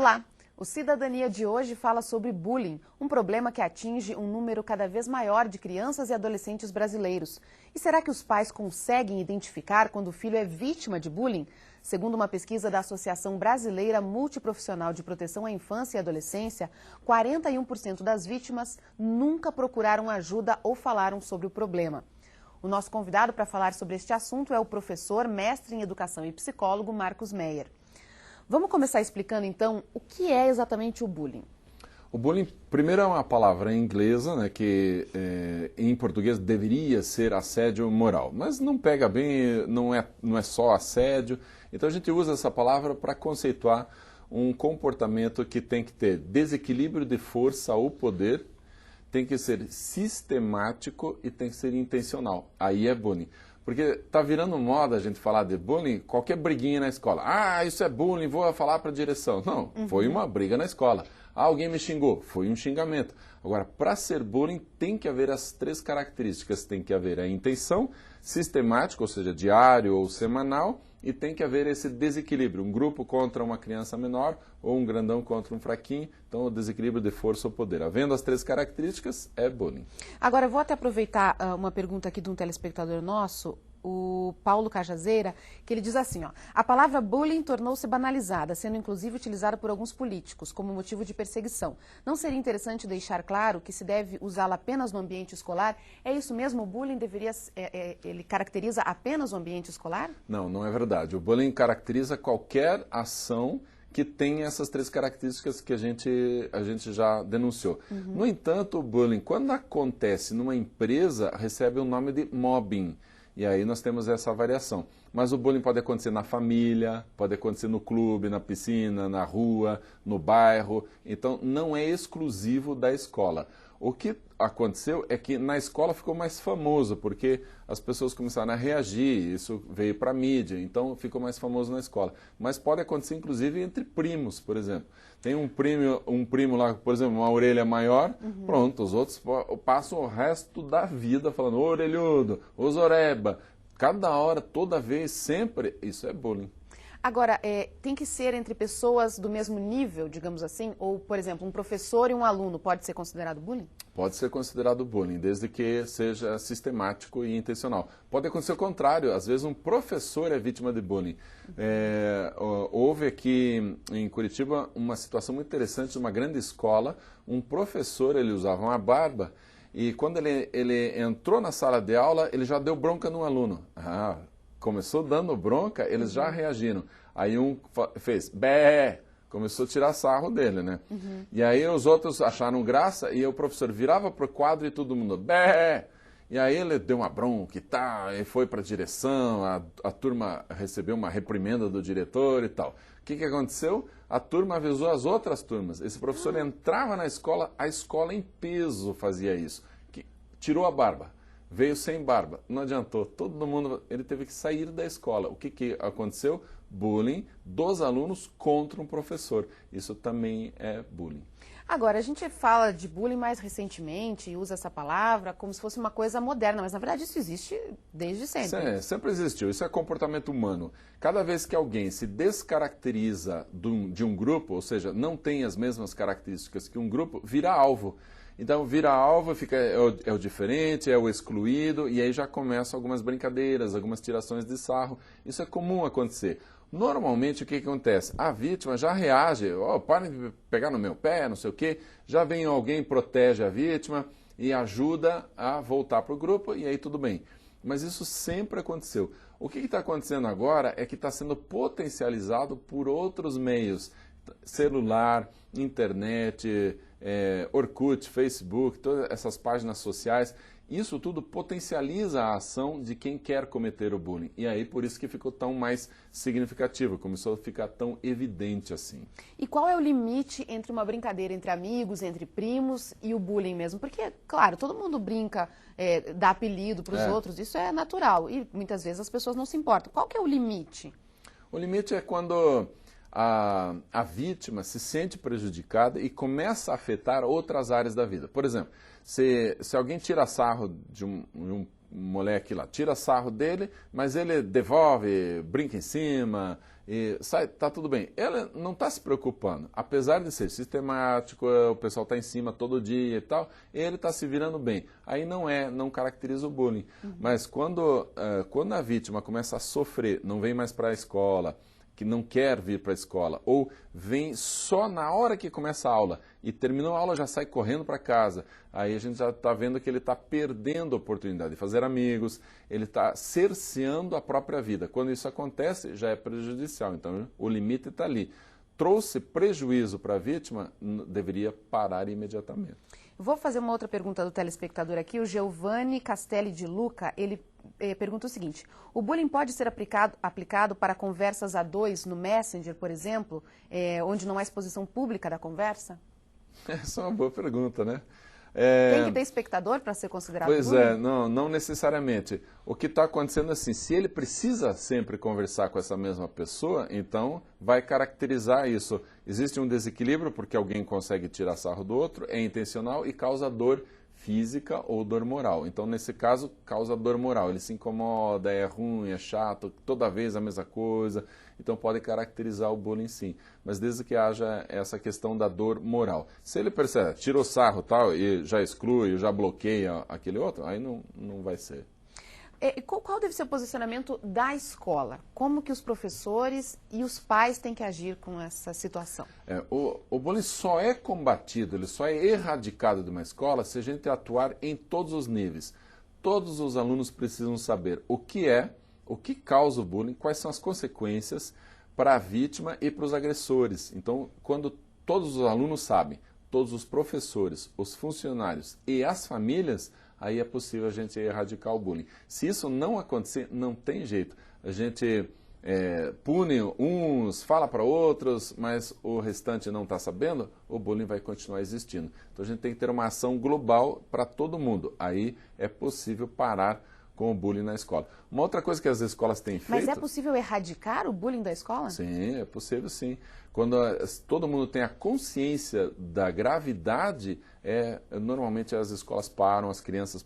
Olá! O Cidadania de hoje fala sobre bullying, um problema que atinge um número cada vez maior de crianças e adolescentes brasileiros. E será que os pais conseguem identificar quando o filho é vítima de bullying? Segundo uma pesquisa da Associação Brasileira Multiprofissional de Proteção à Infância e Adolescência, 41% das vítimas nunca procuraram ajuda ou falaram sobre o problema. O nosso convidado para falar sobre este assunto é o professor, mestre em Educação e psicólogo Marcos Meyer. Vamos começar explicando, então, o que é exatamente o bullying. O bullying, primeiro, é uma palavra inglesa, né, que em português deveria ser assédio moral, mas não pega bem, não é só assédio. Então a gente usa essa palavra para conceituar um comportamento que tem que ter desequilíbrio de força ou poder, tem que ser sistemático e tem que ser intencional. Aí é bullying. Porque tá virando moda a gente falar de bullying, qualquer briguinha na escola. Ah, isso é bullying, vou falar para a direção. Não, foi uma briga na escola. Ah, alguém me xingou, foi um xingamento. Agora, para ser bullying, tem que haver as três características. Tem que haver a intenção sistemática, ou seja, diário ou semanal, e tem que haver esse desequilíbrio. Um grupo contra uma criança menor ou um grandão contra um fraquinho. Então, o desequilíbrio de força ou poder. Havendo as três características, é bullying. Agora, eu vou até aproveitar uma pergunta aqui de um telespectador nosso, o Paulo Cajazeira, que ele diz assim, ó, a palavra bullying tornou-se banalizada, sendo inclusive utilizada por alguns políticos como motivo de perseguição. Não seria interessante deixar claro que se deve usá-la apenas no ambiente escolar? É isso mesmo? O bullying ele caracteriza apenas o ambiente escolar? Não, não é verdade. O bullying caracteriza qualquer ação que tem essas três características que a gente já denunciou. No entanto, o bullying, quando acontece numa empresa, recebe o nome de mobbing. E aí nós temos essa variação. Mas o bullying pode acontecer na família, pode acontecer no clube, na piscina, na rua, no bairro. Então, não é exclusivo da escola. O que aconteceu é que na escola ficou mais famoso, porque as pessoas começaram a reagir, isso veio para a mídia, então ficou mais famoso na escola. Mas pode acontecer, inclusive, entre primos, por exemplo. Tem um primo lá, por exemplo, uma orelha maior, pronto, os outros passam o resto da vida falando, ô orelhudo, ô zoreba. Cada hora, toda vez, sempre, isso é bullying. Agora, tem que ser entre pessoas do mesmo nível, digamos assim? Ou, por exemplo, um professor e um aluno pode ser considerado bullying? Pode ser considerado bullying, desde que seja sistemático e intencional. Pode acontecer o contrário, às vezes um professor é vítima de bullying. Houve aqui em Curitiba uma situação muito interessante, numa grande escola, um professor, ele usava uma barba, e quando ele entrou na sala de aula, ele já deu bronca no aluno. Começou dando bronca, eles já reagiram. Aí um fez bé, começou a tirar sarro dele, né? E aí os outros acharam graça e o professor virava para o quadro e todo mundo bé. E aí ele deu uma bronca e tal, e foi para a direção, a turma recebeu uma reprimenda do diretor e tal. O que aconteceu? A turma avisou as outras turmas. Esse professor entrava na escola, a escola em peso fazia isso. Tirou a barba. Veio sem barba, não adiantou, todo mundo, ele teve que sair da escola. O que aconteceu? Bullying dos alunos contra um professor. Isso também é bullying. Agora, a gente fala de bullying mais recentemente e usa essa palavra como se fosse uma coisa moderna, mas na verdade isso existe desde sempre. Sempre existiu, isso é comportamento humano. Cada vez que alguém se descaracteriza de um grupo, ou seja, não tem as mesmas características que um grupo, vira alvo. Então, vira alvo, é o diferente, é o excluído, e aí já começam algumas brincadeiras, algumas tirações de sarro. Isso é comum acontecer. Normalmente, o que acontece? A vítima já reage, parem de pegar no meu pé, não sei o quê. Já vem alguém, protege a vítima e ajuda a voltar para o grupo, e aí tudo bem. Mas isso sempre aconteceu. O que está acontecendo agora é que está sendo potencializado por outros meios. Celular, internet, Orkut, Facebook, todas essas páginas sociais, isso tudo potencializa a ação de quem quer cometer o bullying. E aí por isso que ficou tão mais significativo, começou a ficar tão evidente assim. E qual é o limite entre uma brincadeira entre amigos, entre primos e o bullying mesmo? Porque, claro, todo mundo brinca, dá apelido para os outros, isso é natural e muitas vezes as pessoas não se importam. Qual que é o limite? O limite é quando a vítima se sente prejudicada e começa a afetar outras áreas da vida. Por exemplo, se alguém tira sarro de um moleque lá, tira sarro dele, mas ele devolve, brinca em cima, e sai, tá tudo bem. Ela não está se preocupando, apesar de ser sistemático, o pessoal está em cima todo dia e tal, ele está se virando bem. Aí não caracteriza o bullying. Mas quando a vítima começa a sofrer, não vem mais para a escola, que não quer vir para a escola, ou vem só na hora que começa a aula e terminou a aula já sai correndo para casa, aí a gente já está vendo que ele está perdendo a oportunidade de fazer amigos, ele está cerceando a própria vida. Quando isso acontece, já é prejudicial, então o limite está ali. Trouxe prejuízo para a vítima, deveria parar imediatamente. Vou fazer uma outra pergunta do telespectador aqui, o Giovanni Castelli de Luca, ele pergunta o seguinte: o bullying pode ser aplicado para conversas a dois no Messenger, por exemplo, onde não há exposição pública da conversa? Essa é uma boa pergunta, né? Tem que ter espectador para ser considerado Pois bullying? não necessariamente. O que está acontecendo é assim, se ele precisa sempre conversar com essa mesma pessoa, então vai caracterizar isso. Existe um desequilíbrio porque alguém consegue tirar sarro do outro, é intencional e causa dor física ou dor moral. Então, nesse caso, causa dor moral. Ele se incomoda, é ruim, é chato, toda vez a mesma coisa. Então, pode caracterizar o bullying sim. Mas desde que haja essa questão da dor moral. Se ele percebe, tirou sarro tal, e já exclui, já bloqueia aquele outro, aí não vai ser. Qual deve ser o posicionamento da escola? Como que os professores e os pais têm que agir com essa situação? O bullying só é combatido, ele só é erradicado de uma escola se a gente atuar em todos os níveis. Todos os alunos precisam saber o que causa o bullying, quais são as consequências para a vítima e para os agressores. Então, quando todos os alunos sabem, todos os professores, os funcionários e as famílias, aí é possível a gente erradicar o bullying. Se isso não acontecer, não tem jeito. A gente pune uns, fala para outros, mas o restante não está sabendo, o bullying vai continuar existindo. Então a gente tem que ter uma ação global para todo mundo. Aí é possível parar com o bullying na escola. Uma outra coisa que as escolas têm feito... Mas é possível erradicar o bullying da escola? Sim, é possível sim. Quando todo mundo tem a consciência da gravidade, normalmente as escolas param, as crianças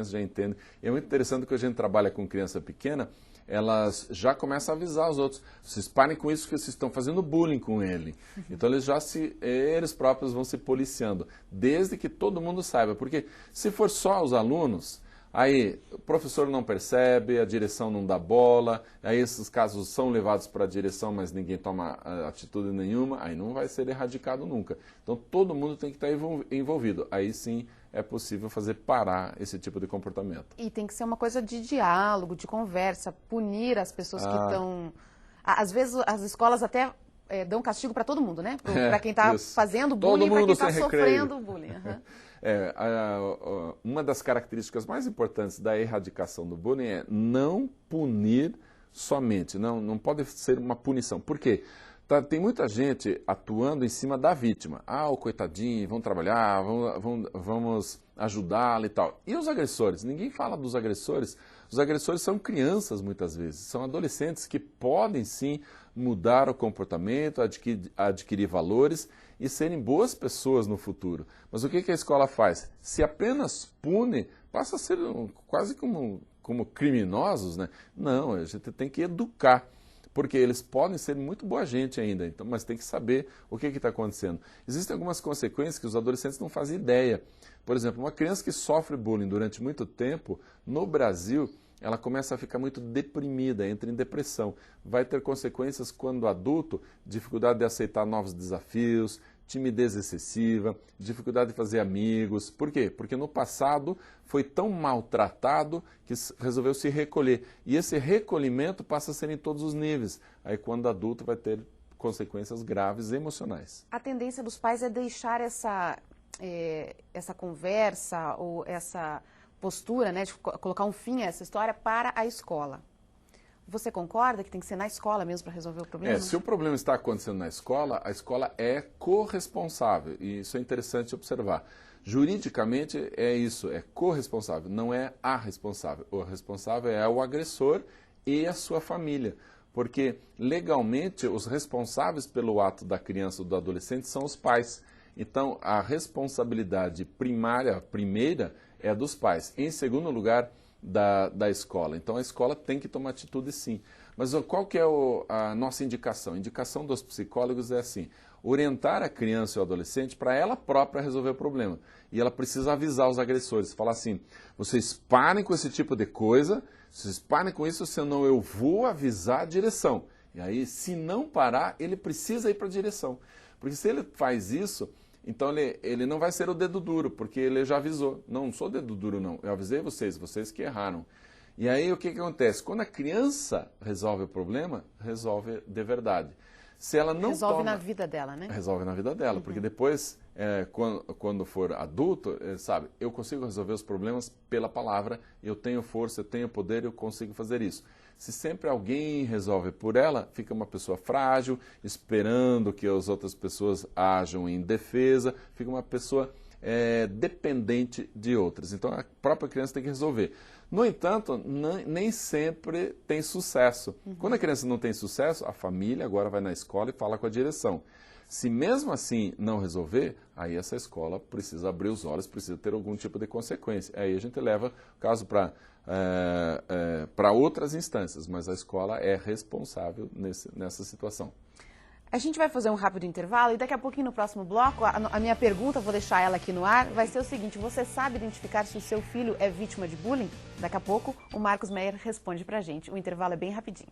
já entendem. E é muito interessante que a gente trabalha com criança pequena, elas já começam a avisar os outros. Vocês parem com isso que vocês estão fazendo bullying com ele. Então eles próprios vão se policiando, desde que todo mundo saiba. Porque se for só os alunos, aí o professor não percebe, a direção não dá bola, aí esses casos são levados para a direção, mas ninguém toma atitude nenhuma, aí não vai ser erradicado nunca. Então todo mundo tem que estar envolvido. Aí sim é possível fazer parar esse tipo de comportamento. E tem que ser uma coisa de diálogo, de conversa, punir as pessoas que estão... Às vezes as escolas até dão castigo para todo mundo, né? Para quem está fazendo bullying e para quem está sofrendo bullying. Uma das características mais importantes da erradicação do bullying é não punir somente, não pode ser uma punição. Por quê? Tem muita gente atuando em cima da vítima. O coitadinho, vamos trabalhar, vamos ajudá-lo e tal. E os agressores? Ninguém fala dos agressores. Os agressores são crianças muitas vezes, são adolescentes que podem sim mudar o comportamento, adquirir valores e serem boas pessoas no futuro. Mas o que a escola faz? Se apenas pune, passa a ser quase como criminosos, né? Não, a gente tem que educar. Porque eles podem ser muito boa gente ainda, então, mas tem que saber o que está acontecendo. Existem algumas consequências que os adolescentes não fazem ideia. Por exemplo, uma criança que sofre bullying durante muito tempo, no Brasil, ela começa a ficar muito deprimida, entra em depressão. Vai ter consequências quando adulto, dificuldade de aceitar novos desafios, timidez excessiva, dificuldade de fazer amigos. Por quê? Porque no passado foi tão maltratado que resolveu se recolher. E esse recolhimento passa a ser em todos os níveis. Aí quando adulto vai ter consequências graves emocionais. A tendência dos pais é deixar essa conversa ou essa postura, né, de colocar um fim a essa história para a escola. Você concorda que tem que ser na escola mesmo para resolver o problema? Se o problema está acontecendo na escola, a escola é corresponsável. E isso é interessante observar. Juridicamente é isso, é corresponsável, não é a responsável. O responsável é o agressor e a sua família. Porque legalmente os responsáveis pelo ato da criança ou do adolescente são os pais. Então a responsabilidade primeira é dos pais. Em segundo lugar, da escola. Então a escola tem que tomar atitude sim. Mas qual que é a nossa indicação? A indicação dos psicólogos é assim, orientar a criança ou o adolescente para ela própria resolver o problema. E ela precisa avisar os agressores, falar assim, vocês parem com esse tipo de coisa, vocês parem com isso, senão eu vou avisar a direção. E aí, se não parar, ele precisa ir para a direção. Porque se ele faz isso, então ele não vai ser o dedo duro, porque ele já avisou. Não sou dedo duro não, eu avisei vocês que erraram. E aí o que acontece? Quando a criança resolve o problema, resolve de verdade. Se ela não resolve na vida dela, né? Resolve na vida dela, porque depois, quando for adulto, sabe, eu consigo resolver os problemas pela palavra, eu tenho força, eu tenho poder, eu consigo fazer isso. Se sempre alguém resolve por ela, fica uma pessoa frágil, esperando que as outras pessoas ajam em defesa, fica uma pessoa dependente de outras. Então a própria criança tem que resolver. No entanto, nem sempre tem sucesso. Quando a criança não tem sucesso, a família agora vai na escola e fala com a direção. Se mesmo assim não resolver, aí essa escola precisa abrir os olhos, precisa ter algum tipo de consequência. Aí a gente leva o caso para outras instâncias, mas a escola é responsável nessa situação. A gente vai fazer um rápido intervalo e daqui a pouquinho no próximo bloco, a minha pergunta, vou deixar ela aqui no ar, vai ser o seguinte, você sabe identificar se o seu filho é vítima de bullying? Daqui a pouco o Marcos Meyer responde pra gente. O intervalo é bem rapidinho.